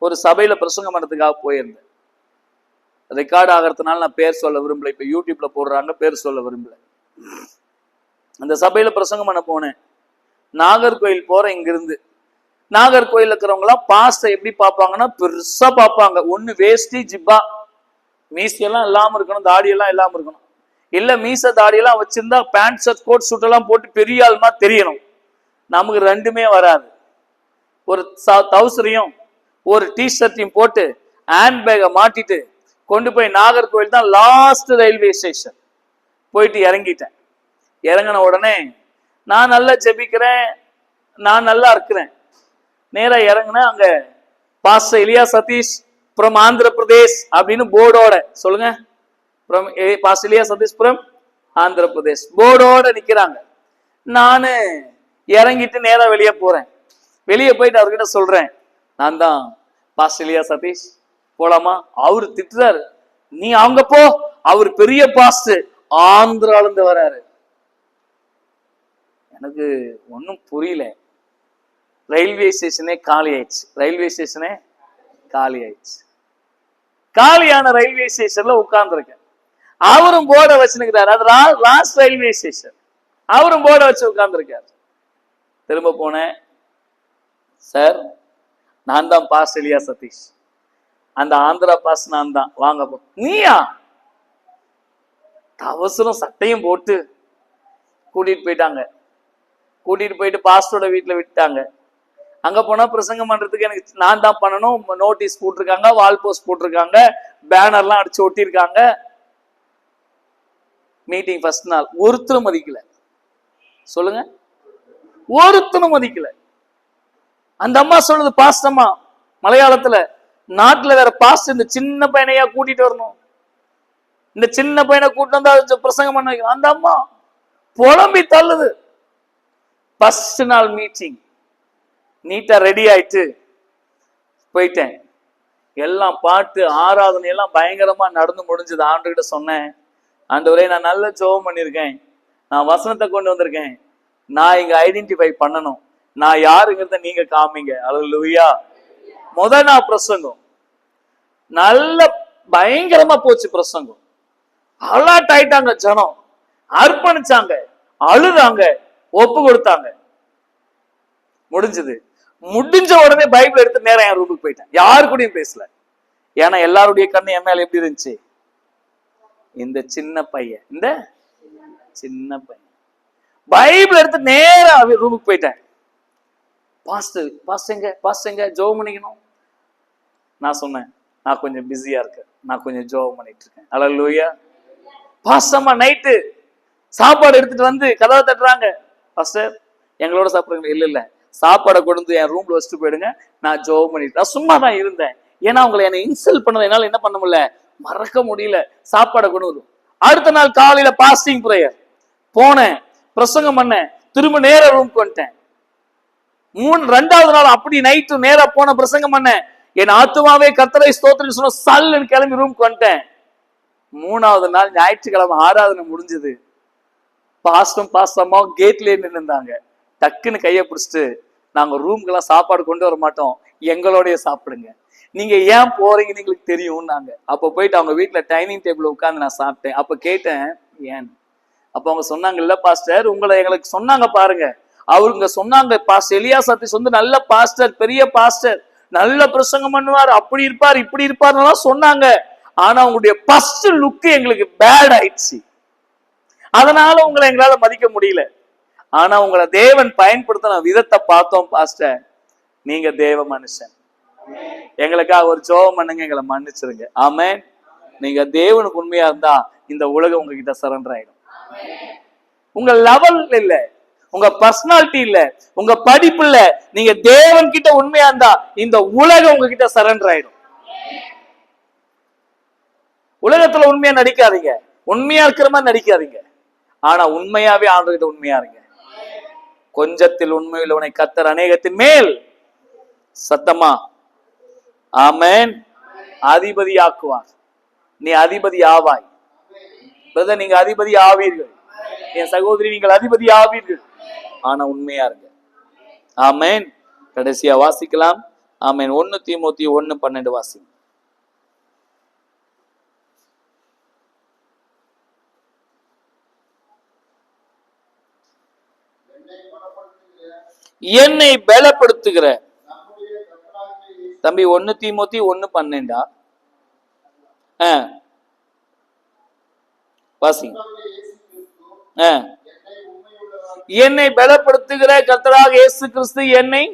ஒரு சபையில பிரசங்கம் பண்ணதுக்காக போயிருந்தேன். ரெக்கார்ட் ஆகிறதுனால நான் பேர் சொல்ல விரும்பல. இப்ப யூடியூப்ல போடுறாங்க, பேர் சொல்ல விரும்பல. அந்த சபையில பிரசங்கம் பண்ண போனேன். நாகர்கோயில் போறேன். இங்கிருந்து நாகர்கோயில் இருக்கிறவங்க எல்லாம் பாஸ்டர் எப்படி பார்ப்பாங்கன்னா பெருசா பார்ப்பாங்க. ஒண்ணு வேஷ்டி ஜிப்பா, மீசையெல்லாம் இல்லாம இருக்கணும், தாடியெல்லாம் இல்லாம இருக்கணும். இல்ல மீச தாடியெல்லாம் வச்சிருந்தா பேண்ட் ஷர்ட் கோட் ஷூட் எல்லாம் போட்டு பெரிய ஆள்மா தெரியணும். நமக்கு ரெண்டுமே வராது. ஒரு தௌசரையும் ஒரு டிஷர்ட்டையும் போட்டு ஹேண்ட் பேக்கை மாட்டிட்டு கொண்டு போய் நாகர்கோவில் தான் லாஸ்ட் ரயில்வே ஸ்டேஷன் போயிட்டு இறங்கிட்டேன். இறங்கின உடனே நான் நல்லா ஜெபிக்கிறேன், நான் நல்லா இருக்கிறேன். நேரா இறங்கினேன். அங்க பாஸ்டர் எலியா சதீஷ் ஃப்ரம் ஆந்திர பிரதேஷ் அப்படின்னு போர்டோட, சொல்லுங்க, பாஸ்டர் எலியா சதீஷ் ஃப்ரம் ஆந்திர பிரதேஷ் போர்டோட நிக்கிறாங்க. நானு இறங்கிட்டு நேரா வெளியே போறேன். வெளியே போயிட்டு அவர்கிட்ட சொல்றேன், நான் தான் பாஸ்டர் எலியா சதீஷ், போலாமா? அவரு திட்டுறாரு, நீ அவங்க போ, அவர் பெரிய பாஸ்டர், ஆந்திரால இருந்து வராரு. எனக்கு ஒன்னும் புரியல. ரயில்வே ஸ்டேஷனே காலி ஆயிடுச்சு. ரயில்வே ஸ்டேஷனே காலி ஆயிடுச்சு. காலியான ரயில்வே ஸ்டேஷன்ல உட்கார்ந்துருக்கேன். அவரும் போர்டை வச்சுருக்கிறாரு. அது லாஸ்ட் ரயில்வே ஸ்டேஷன். அவரும் போர்டை வச்சு உட்கார்ந்துருக்காரு. திரும்ப போனேன். சார், நான் தான் பாஸ்டர் எலியா சதீஷ், அந்த ஆந்திரா பாஸ் நான் தான், வாங்க போ. நீயா? அவசரம் சட்டையும் போட்டு கூட்டிட்டு போயிட்டாங்க. கூட்டிட்டு போயிட்டு பாஸ்டரோட வீட்டுல விட்டாங்க. அங்க போனா பிரசங்கம் பண்றதுக்கு எனக்கு நான் தான் பண்ணணும். நோட்டீஸ் போட்டிருக்காங்க, வால் போஸ்ட் போட்டிருக்காங்க, பேனர்லாம் அடிச்சு ஒட்டியிருக்காங்க. மீட்டிங் ஃபர்ஸ்ட் நாள் ஒருத்தரும் மதிக்கல. சொல்லுங்க, ஒருத்தரும் மதிக்கல. அந்த அம்மா சொல்லுது, பாஸ்டம்மா மலையாளத்துல, நாட்டுல வேற பாஸ்ட் இந்த சின்ன பையனையா கூட்டிட்டு வரணும், இந்த சின்ன பையனை கூட்டிட்டு வந்தா பிரசங்கம் பண்ண வைக்கணும். அந்த அம்மா புலம்பி தள்ளுது. ஃபர்ஸ்ட் நாள் மீட்டிங் நீட்டா ரெடி ஆயிட்டு போயிட்டேன். எல்லாம் பாட்டு ஆராதனை எல்லாம் பயங்கரமா நடந்து முடிஞ்சது. ஆண்டுகிட்ட சொன்னேன், ஆண்டவரே நான் நல்ல ஜெபம் பண்ணியிருக்கேன், நான் வசனத்தை கொண்டு வந்திருக்கேன், நான் இங்க ஐடென்டிஃபை பண்ணணும், நான் யாருங்கிறத நீங்க காமிங்க. அல்லேலூயா. நாள் பிரசங்கம் நல்ல பயங்கரமா போச்சு. பிரசங்கம் அலாட் ஆயிட்டாங்க, ஜனம் அர்ப்பணிச்சாங்க, அழுதாங்க, ஒப்பு கொடுத்தாங்க. முடிஞ்சது. முடிஞ்ச உடனே பைபிள் எடுத்து நேரம் என் ரூமுக்கு போயிட்டேன். யாரு கூடயும் பேசல. ஏன்னா எல்லாருடைய கண்ணு என் மேல எப்படி இருந்துச்சு? இந்த சின்ன பையன், இந்த சின்ன பையன். பைபிள் எடுத்து நேரம் ரூமுக்கு போயிட்டேன். பாஸ்டங்க ஜெபம் பண்ணிக்கணும். நான் சொன்னேன், நான் கொஞ்சம் பிஸியா இருக்கேன், நான் கொஞ்சம் ஜெபம் பண்ணிட்டு இருக்கேன். அல்லேலூயா. பாஸ்டம்மா நைட்டு சாப்பாடு எடுத்துட்டு வந்து கதவை தட்டுறாங்க. பாஸ்டர் எங்களோட சாப்பிடுங்க. இல்ல சாப்பாடை கொண்டு வந்து என் ரூம்ல வச்சுட்டு போயிடுங்க, நான் ஜெபம் பண்ணிட்டு. நான் சும்மா தான் இருந்தேன். ஏன்னா அவங்களை என்னை இன்சல்ட் பண்ணது என்னால என்ன பண்ண முடியல, மறக்க முடியல. சாப்பாடை கொண்டு வரும். அடுத்த நாள் காலையில பாஸ்டிங் பிரேயர் போனேன், பிரசங்கம் பண்ணேன், திரும்ப நேர ரூம்க்கு வந்துட்டேன். ரெண்டாவது நாள் அப்படி நைட்டு நேரா போன பிரசங்கம் பண்ணேன். என் ஆத்துமாவே கர்த்தரை ஸ்தோத்திரம் சொன்ன சல்லுன்னு கிளம்பி ரூம்க்கு வந்துட்டேன். மூணாவது நாள் ஞாயிற்றுக்கிழமை ஆராதனை முடிஞ்சது. பாஸ்டம்மா கேட்லயே நின்று இருந்தாங்க. டக்குன்னு கையை பிடிச்சிட்டு, நாங்க ரூம்க்கெல்லாம் சாப்பாடு கொண்டு வர மாட்டோம், எங்களோடய சாப்பிடுங்க, நீங்க ஏன் போறீங்கன்னு எங்களுக்கு தெரியும் நாங்க. அப்ப போயிட்டு அவங்க வீட்டுல டைனிங் டேபிள் உட்காந்து நான் சாப்பிட்டேன். அப்ப கேட்டேன் ஏன். அப்ப அவங்க சொன்னாங்க, இல்ல பாஸ்டர் உங்களை எங்களுக்கு சொன்னாங்க பாருங்க, அவருங்க சொன்னாங்க பாஸ்டர் எலியா சதீஷ் வந்து நல்ல பாஸ்டர், பெரிய பாஸ்டர், நல்ல பிரசங்கம் பண்ணுவார், அப்படி இருப்பார் இப்படி இருப்பார் சொன்னாங்க. ஆனா உங்களுடைய ஃபர்ஸ்ட் லுக் எங்களுக்கு பேட் ஆயிடுச்சு, அதனால உங்களை எங்களால மதிக்க முடியல. ஆனா உங்களை தேவன் பயன்படுத்தின விதத்தை பார்த்தோம் பாஸ்டர், நீங்க தேவ மனுஷன், எங்களுக்காக ஒரு ஜெபம் பண்ணுங்க, எங்களை மன்னிச்சிருங்க. ஆமென். நீங்க தேவனுக்கு உண்மையா இருந்தா இந்த உலகம் உங்ககிட்ட சரண்டர் ஆயிடும். உங்க லெவல் இல்ல, உங்க பர்சனாலிட்டி இல்ல, உங்க படிப்பு இல்ல, நீங்க தேவன் கிட்ட உண்மையா இருந்தா இந்த உலகம் உங்ககிட்ட சரண்டர் ஆயிடும். உலகத்துல உண்மையா நடிக்காதீங்க, உண்மையா இருக்கிற மாதிரி நடிக்காதீங்க. ஆனா உண்மையாவே ஆண்டவர்கிட்ட உண்மையா இருங்க. கொஞ்சத்தில் உண்மை உள்ளவனை கர்த்தர் அநேகத்தின் மேல் சத்தமா ஆமென் அதிபதி ஆக்குவார். நீ அதிபதி ஆவாய். நீங்க அதிபதி ஆவீர்கள். என் சகோதரி நீங்கள் அதிபதி ஆவீர்கள். ஆனா உண்மையா இருங்க. ஆமென். கடைசியா வாசிக்கலாம். ஆமென். 1 தீமோத்தேயு 1:12 வாசி. என்னை பலப்படுத்துகிற தம்பி 1 தீமோத்தேயு 1:12 வாசி. என்னை பலப்படுத்துகிற கர்த்தராக இயேசு கிறிஸ்து என்னை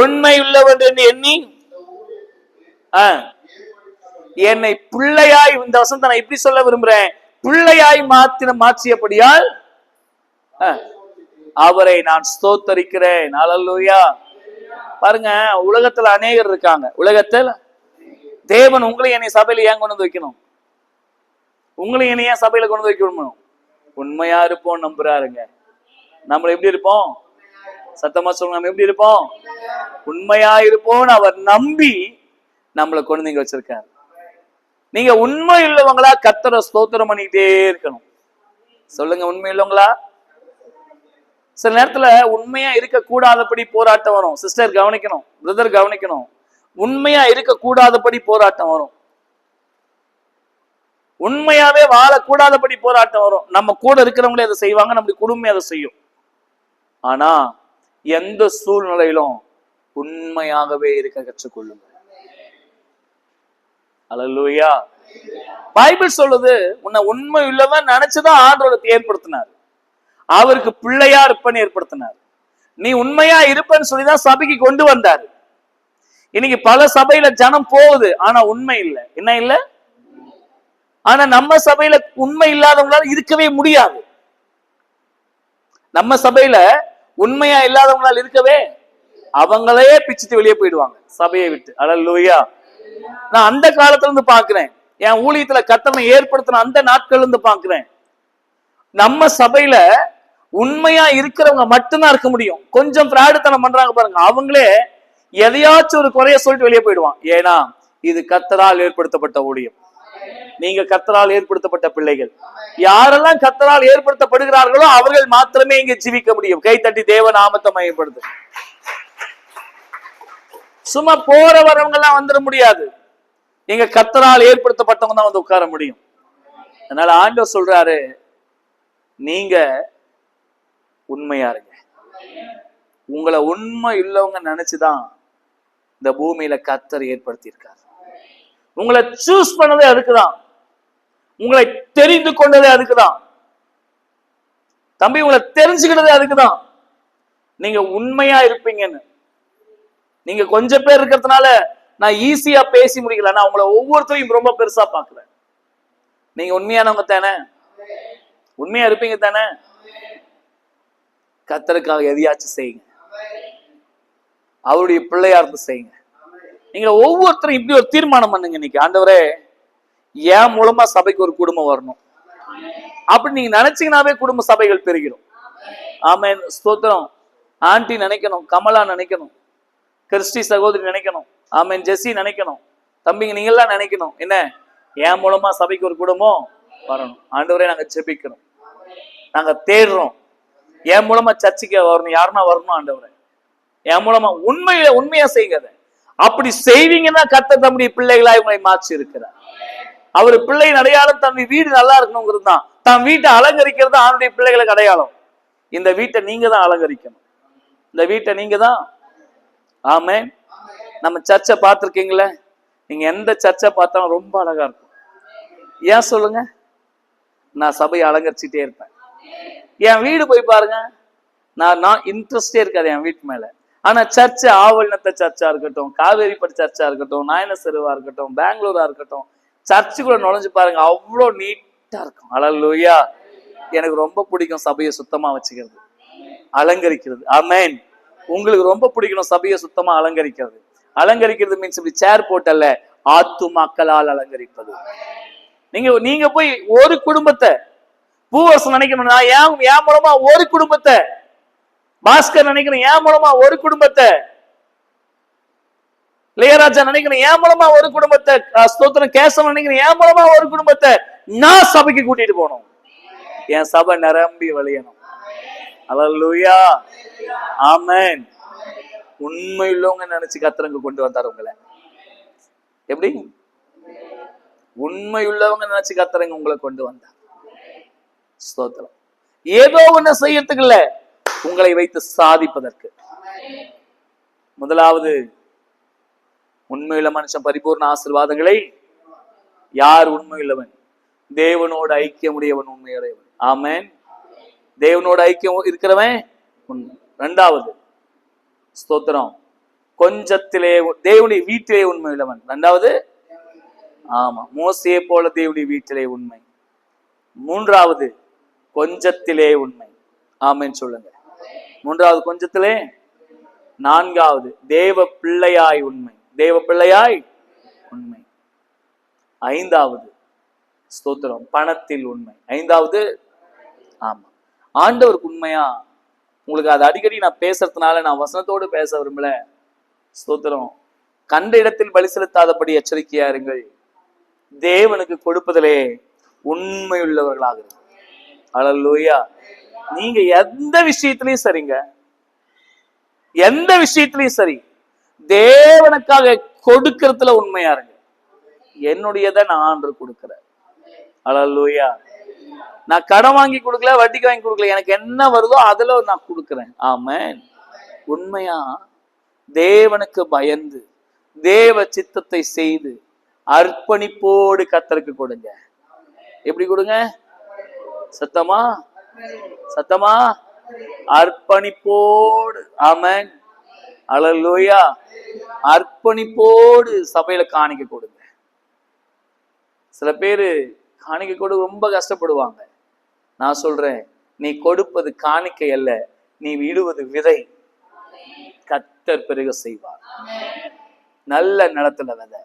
உண்மை உள்ளவன் என்று எண்ணி என்னை பிள்ளையாய், இந்த வசனத்தை நான் இப்படி சொல்ல விரும்புறேன், பிள்ளையாய் மாற்றியபடியால் அவரை நான் ஸ்தோத்தரிக்கிறேன். அல்லேலூயா. பாருங்க, உலகத்துல அநேகர் இருக்காங்க. உலகத்தில் தேவன் உங்களை என்னை சபையில ஏன் கொண்டு வந்து வைக்கணும்? உங்களை என்னை ஏன் சபையில கொண்டு வந்து வைக்கணும்? உண்மையா இருப்போம் நம்புறாருங்க. நம்ம எப்படி இருப்போம்? சத்தமா சொல்லுங்க, நம்ம எப்படி இருப்போம்? உண்மையா இருப்போம். அவர் நம்பி நம்மளை கொண்டு நீங்க வச்சிருக்காரு. நீங்க உண்மை உள்ளவங்களா கர்த்தரை ஸ்தோத்திரம் பண்ணிக்கிட்டே இருக்கணும். சொல்லுங்க, உண்மை உள்ளவங்களா? சில நேரத்துல உண்மையா இருக்க கூடாதபடி போராட்டம் வரும். சிஸ்டர் கவனிக்கணும், பிரதர் கவனிக்கணும். உண்மையா இருக்க கூடாதபடி போராட்டம் வரும். உண்மையாவே வாழக்கூடாதபடி போராட்டம் வரும். நம்ம கூட இருக்கிறவங்களே அதை செய்வாங்க, நம்முடைய குடும்பமே அதை செய்யும். ஆனா எந்த சூழ்நிலையிலும் உண்மையாகவே இருக்க கற்றுக்கொள்ளுங்க. அல்லேலூயா. பைபிள் சொல்லுது, உன்னை உண்மை உள்ளவன் நினைச்சுதான் ஆண்டவருக்கு ஏற்படுத்தினார். அவருக்கு பிள்ளையா இருப்பன்னு ஏற்படுத்தினார். நீ உண்மையா இருப்பன்னு சொல்லிதான் சபைக்கு கொண்டு வந்தார். இன்னைக்கு பல சபையில ஜனம் போகுது, ஆனா உண்மை இல்லை. என்ன இல்லை? ஆனா நம்ம சபையில உண்மை இல்லாதவங்களால இருக்கவே முடியாது. நம்ம சபையில உண்மையா இல்லாதவங்களால இருக்கவே, அவங்களே பிச்சுட்டு வெளியே போயிடுவாங்க சபையை விட்டு. அல்லேலூயா. நான் அந்த காலத்துல இருந்து பாக்குறேன், என் ஊழியத்துல கர்த்தரை ஏற்படுத்தின அந்த நாட்கள்ல இருந்து பாக்குறேன். நம்ம சபையில உண்மையா இருக்கிறவங்க மட்டும்தான் இருக்க முடியும். கொஞ்சம் பிராடுத்தனம் பண்றாங்க பாருங்க, அவங்களே எதையாச்சும் ஒரு குறைய சொல்லிட்டு வெளியே போயிடுவான். ஏன்னா இது கர்த்தரால் ஏற்படுத்தப்பட்ட ஊழியம். நீங்க கர்த்தரால் ஏற்படுத்தப்பட்ட பிள்ளைகள். யாரெல்லாம் கர்த்தரால் ஏற்படுத்தப்படுகிறார்களோ அவர்கள் மாத்திரமே இங்க ஜீவிக்க முடியும். கை தட்டி தேவ நாமத்தை மையப்படுது. சும்மா போற வரவங்க எல்லாம் வந்துட முடியாது. நீங்க கர்த்தரால் ஏற்படுத்தப்பட்டவங்க தான் வந்து உட்கார முடியும். அதனால ஆண்டவர் சொல்றாரு, நீங்க உண்மையா இருங்க. உங்களை உண்மை உள்ளவங்க நினைச்சுதான் இந்த பூமியில கர்த்தர் ஏற்படுத்தியிருக்கார். உங்களை சூஸ் பண்ணதே அதுக்குதான். உங்களை தெரிந்து கொண்டதே அதுக்குதான். தம்பி, உங்களை தெரிஞ்சுக்கிட்டதே அதுக்குதான். நீங்க உண்மையா இருப்பீங்கன்னு. நீங்க கொஞ்சம் பேர் இருக்கிறதுனால நான் ஈஸியா பேசி முடிக்கல. நான் உங்களை ஒவ்வொருத்தரையும் ரொம்ப பெருசா பாக்குறேன். நீங்க உண்மையானவங்க தானே? உண்மையா இருப்பீங்க தானே? கர்த்தருக்காக எதையாச்சும் செய்யுங்க. அவருடைய பிள்ளையா இருந்து செய்யுங்க. நீங்க ஒவ்வொருத்தரும் இப்படி ஒரு தீர்மானம் பண்ணுங்க. இன்னைக்கு, ஆண்டவரே, என் மூலமா சபைக்கு ஒரு குடும்பம் வரணும் அப்படி நீங்க நினைச்சீங்கன்னாவே குடும்ப சபைகள் பெருகிடும். ஆமென், ஸ்தோத்திரம். ஆண்டி நினைக்கணும், கமலா நினைக்கணும், கிறிஸ்டி சகோதரி நினைக்கணும், ஆமென், ஜெசி நினைக்கணும், தம்பிங்க நீங்க எல்லாம் நினைக்கணும். என்ன, என் மூலமா சபைக்கு ஒரு குடும்பம் வரணும். ஆண்டவரே, நாங்க ஜெபிக்கிறோம், நாங்க தேடுறோம். என் மூலமா சர்ச்சைக்கு வரணும், யாருன்னா வரணும். ஆண்டவரே, என் மூலமா உண்மையா செய்யுங்க. அப்படி செய்வீங்கன்னா கர்த்தர் தம்முடைய பிள்ளைகளாய் உங்களை மாற்றி இருக்கிறார். அவர் பிள்ளையின் அடையாளம் தன்னுடைய வீடு நல்லா இருக்கணுங்கிறது தான். தான் வீட்டை அலங்கரிக்கிறது அவனுடைய பிள்ளைகளுக்கு அடையாளம். இந்த வீட்டை நீங்க தான் அலங்கரிக்கணும். இந்த வீட்டை நீங்க தான். ஆமென். நம்ம சர்ச்சை பார்த்திருக்கீங்களே, நீங்க எந்த சர்ச்சை பார்த்தாலும் ரொம்ப அழகா இருக்கும். ஏன் சொல்லுங்க? நான் சபையை அலங்கரிச்சுட்டே இருப்பேன். என் வீடு போய் பாருங்க, நான் இன்ட்ரெஸ்டே இருக்காது என் வீட்டு மேல. ஆனா சர்ச்சை, ஆவலினத்த சர்ச்சா இருக்கட்டும், காவேரிப்பட்டு சர்ச்சா இருக்கட்டும், நாயனசருவா இருக்கட்டும், பெங்களூரா இருக்கட்டும், சர்ச்சுக்குள்ள நுழைஞ்சு பாருங்க, அவ்வளோ நீட்டா இருக்கும். அல்லேலூயா. எனக்கு ரொம்ப பிடிக்கும் சபையை சுத்தமா வச்சுக்கிறது, அலங்கரிக்கிறது. ஆமென். உங்களுக்கு ரொம்ப பிடிக்கணும் சபையை சுத்தமா அலங்கரிக்கிறது. அலங்கரிக்கிறது மீன்ஸ் இப்படி சேர் போட்டல்ல, ஆத்துமாக்களால் அலங்கரிப்பது. நீங்க போய் ஒரு குடும்பத்தை, பூவரசன் நினைக்கணும், நான் ஏன் மூலமா ஒரு குடும்பத்தை, பாஸ்கர் நினைக்கணும் ஏன் மூலமா ஒரு குடும்பத்தை, இளையராஜா நினைக்கணும் ஏன் மூலமா ஒரு குடும்பத்தை, ஸ்தோத்திரம் கேசவன் நினைக்கணும் ஏன் மூலமா ஒரு குடும்பத்தை நான் சபைக்கு கூட்டிட்டு போகணும். என் சபை நிரம்பி வழியணும். அல்லேலூயா. ஆமென். உண்மை உள்ளவங்க நினைச்சு கர்த்தர் கொண்டு வந்தார் உங்களை. எப்படி? உண்மை உள்ளவங்க நினைச்சு கர்த்தர் உங்களை கொண்டு வந்தார். ஸ்தோத்திரம். ஏதோ ஒண்ணு செய்யறதுக்கு இல்ல, உங்களை வைத்து சாதிப்பதற்கு. முதலாவது, உண்மையுள்ள மனுஷன் பரிபூர்ண ஆசீர்வாதங்களை. யார் உண்மையுள்ளவன்? தேவனோடு ஐக்கியமுடையவன் உண்மையுடையவன். ஆமென். தேவனோடு ஐக்கியம் இருக்கிறவன் உண்மை. இரண்டாவது, ஸ்தோத்திரம், கொஞ்சத்திலே தேவனுடைய வீட்டிலே உண்மையுள்ளவன். இரண்டாவது, ஆமா, மோசேயை போல தேவனுடைய வீட்டிலே உண்மை. மூன்றாவது, கொஞ்சத்திலே உண்மை. ஆமென் சொல்லுங்க. மூன்றாவது கொஞ்சத்திலே. நான்காவது, தேவ பிள்ளையாய் உண்மை. தேவ பிள்ளையாய் உண்மை. ஐந்தாவது, ஸ்தோத்திரம், பணத்தில் உண்மை. ஐந்தாவது, ஆமா, ஆண்டவருக்கு உண்மையா. உங்களுக்கு அது அடிக்கடி நான் பேசுறதுனால நான் வசனத்தோடு பேச விரும்பல. ஸ்தோத்திரம், கண்ட இடத்தில் பலி செலுத்தாதபடி எச்சரிக்கையா இருங்கள். தேவனுக்கு கொடுப்பதிலே உண்மையுள்ளவர்களாக இருங்கள். அல்லேலூயா. நீங்க எந்த விஷயத்திலையும் சரிங்க, எந்த விஷயத்திலையும் சரி, தேவனுக்காக கொடுக்கறதுல உண்மையா இருங்க. என்னுடையதை நான் கொடுக்கிறேன். அல்லேலூயா. நான் கடன் வாங்கி கொடுக்கல, வட்டிக்கு வாங்கி கொடுக்கல, எனக்கு என்ன வருதோ அதுல நான் கொடுக்கிறேன். ஆமென். உண்மையா தேவனுக்கு பயந்து தேவ சித்தத்தை செய்து அர்ப்பணிப்போடு கர்த்தருக்கு கொடுங்க. எப்படி கொடுங்க? சத்தமா சத்தமா அர்ப்பணிப்போடு. ஆமென். அல்லேலூயா. அர்ப்பணிப்போடு சபையில காணிக்க கொடுங்க. சில பேரு காணிக்க கொடுக்க ரொம்ப கஷ்டப்படுவாங்க. நான் சொல்றேன், நீ கொடுப்பது காணிக்கை அல்ல, நீ விடுவது விதை. கர்த்தர் பெருக செய்வார். நல்ல நிலத்துல விதை,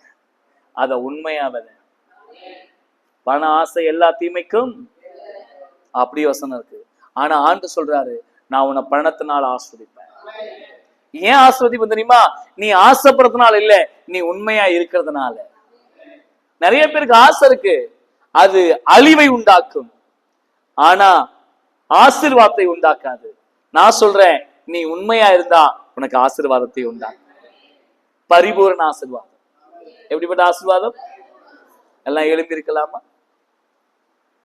அத உண்மையா விதை. பண ஆசை எல்லா தீமைக்கும் அப்படி வசனம் இருக்கு. ஆனா ஆண்டு சொல்றாரு, நான் உன்னை பணத்தினால் ஆஸ்வதிப்பேன். ஏன் ஆஸ்வதிப்பேன் தெரியுமா? நீ ஆசைப்படுறதுனால இல்ல, நீ உண்மையா இருக்கிறதுனால. நிறைய பேருக்கு ஆசை இருக்கு, அது அழிவை உண்டாக்கும், ஆனா ஆசீர்வாதத்தை உண்டாக்காது. நான் சொல்றேன், நீ உண்மையா இருந்தா உனக்கு ஆசீர்வாதத்தை உண்டாக்கும். பரிபூரண ஆசீர்வாதம். எப்படிப்பட்ட ஆசீர்வாதம்? எல்லாம் எழுப்பி இருக்கலாமா?